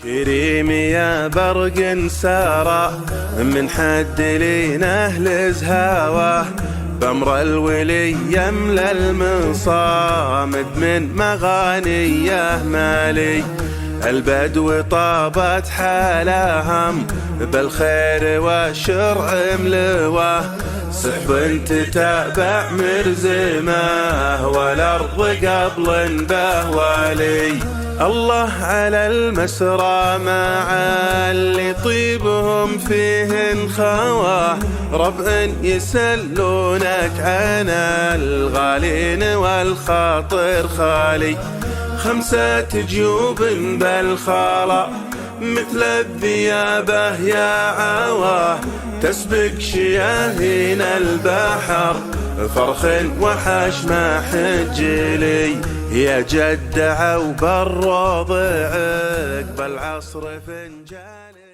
كريم يا برق سارى من حد لينا اهل زهاوه، بأمر الولي يملى المصامد من مغانيه مالي. البدو طابت حالهم بالخير والشرع ملوه، سحب تتابع مرزمه والأرض قبل به ولي. الله على المسرى مع اللي طيبهم فيه خواه، ربع يسلونك عن الغالين والخاطر خالي. 5 جيوب بالخلا مثل الذيابة يا عواه، تسبق شياهين البحر فرخ وحش ما حجلي. يا جد عوب الرضع بالعصر فنجان.